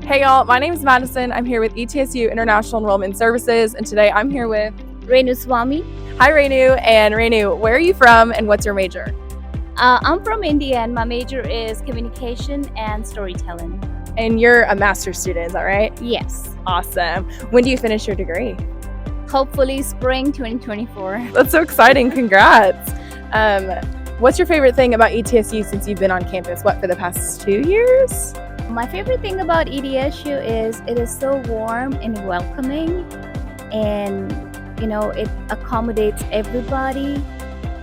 Hey y'all, my name is Madison. I'm here with ETSU International Enrollment Services, and today I'm here with Renu Swami. Hi Renu, and Renu, where are you from and what's your major? I'm from India and my major is communication and storytelling. And you're a master's student, is that right? Yes. Awesome. When do you finish your degree? Hopefully spring 2024. That's so exciting. Congrats. What's your favorite thing about ETSU since you've been on campus? What, for the past 2 years? My favorite thing about ETSU is it is so warm and welcoming, and it accommodates everybody,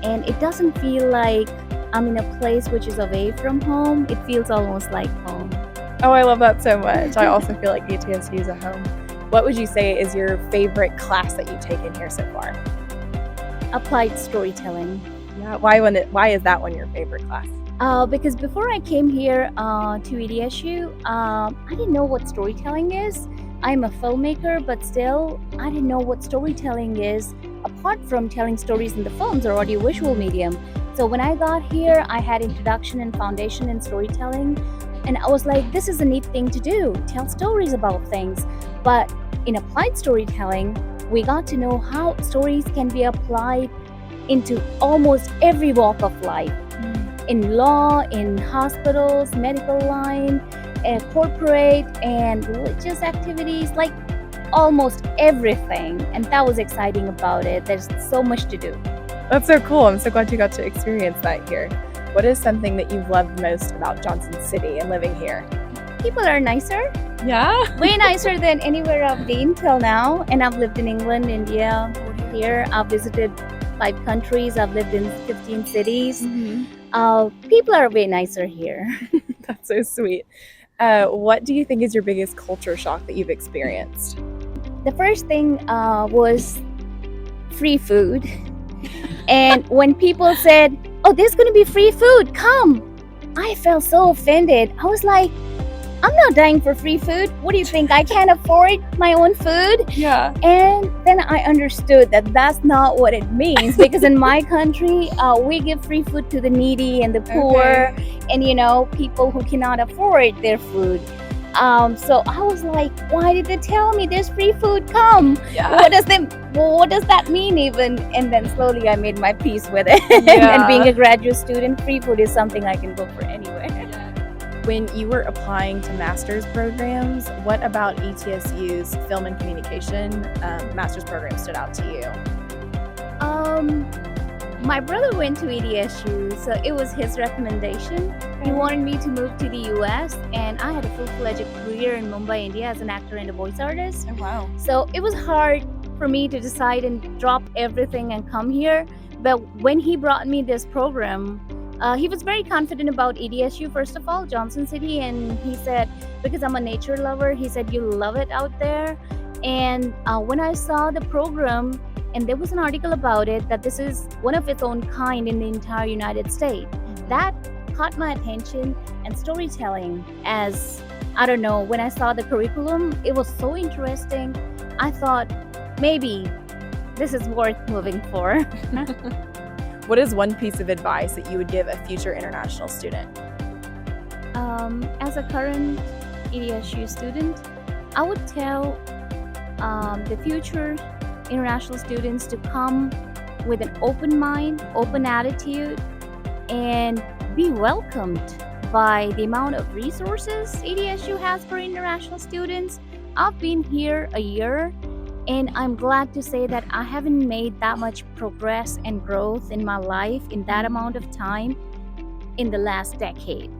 and it doesn't feel like I'm in a place which is away from home. It feels almost like home. Oh, I love that so much. I also feel like ETSU is a home. What would you say is your favorite class that you've taken here so far? Applied storytelling. Yeah, why is that one your favorite class? Because before I came here to ETSU, I didn't know what storytelling is. I'm a filmmaker, but still, I didn't know what storytelling is apart from telling stories in the films or audiovisual medium. So when I got here, I had introduction and foundation in storytelling, and I was like, this is a neat thing to do, tell stories about things. But in applied storytelling, we got to know how stories can be applied into almost every walk of life. In law, in hospitals, medical line, corporate, and religious activities, like almost everything. And that was exciting about it. There's so much to do. That's so cool. I'm so glad you got to experience that here. What is something that you've loved most about Johnson City and living here? People are nicer. Yeah? Way nicer than anywhere I've been till now. And I've lived in England, India, here. I've visited 5 countries. I've lived in 15 cities. People are way nicer here. That's so sweet. What do you think is your biggest culture shock that you've experienced? The first thing was free food. And when people said, oh, there's going to be free food, come. I felt so offended. I was like, I'm not dying for free food. What do you think? I can't afford my own food? Yeah. And then I understood that that's not what it means, because in my country, we give free food to the needy and the poor, and people who cannot afford their food. So I was like, why did they tell me there's free food? Come. Yeah. What does that mean even? And then slowly I made my peace with it. Yeah. And being a graduate student, free food is something I can go for anywhere. When you were applying to master's programs, what about ETSU's film and communication master's program stood out to you? My brother went to ETSU, so it was his recommendation. He wanted me to move to the US, and I had a full-fledged career in Mumbai, India as an actor and a voice artist. Oh, wow. So it was hard for me to decide and drop everything and come here. But when he brought me this program, he was very confident about ETSU, first of all, Johnson City, and he said, because I'm a nature lover, he said, you'll love it out there. And when I saw the program, and there was an article about it, that this is one of its own kind in the entire United States, that caught my attention. And storytelling, when I saw the curriculum, it was so interesting. I thought, maybe this is worth moving for. What is one piece of advice that you would give a future international student? As a current ETSU student, I would tell the future international students to come with an open mind, open attitude, and be welcomed by the amount of resources ETSU has for international students. I've been here a year, and I'm glad to say that I haven't made that much progress and growth in my life in that amount of time in the last decade.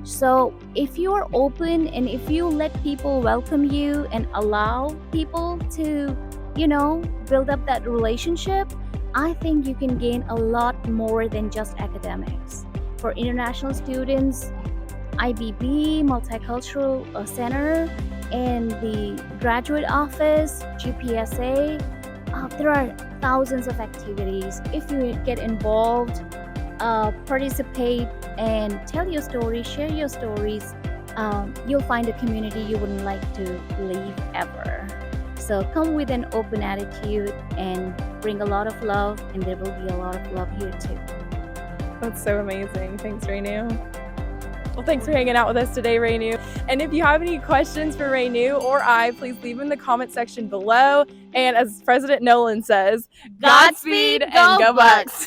So if you are open and if you let people welcome you and allow people to, build up that relationship, I think you can gain a lot more than just academics. For international students, IBB, Multicultural Center, and the graduate office, GPSA, there are thousands of activities. If you get involved, participate, and tell your story, share your stories, you'll find a community you wouldn't like to leave ever. So come with an open attitude and bring a lot of love, and there will be a lot of love here too. That's so amazing. Thanks, Renu. Well, thanks for hanging out with us today, Renu. And if you have any questions for Renu or I, please leave them in the comment section below. And as President Nolan says, Godspeed, and go go Bucks!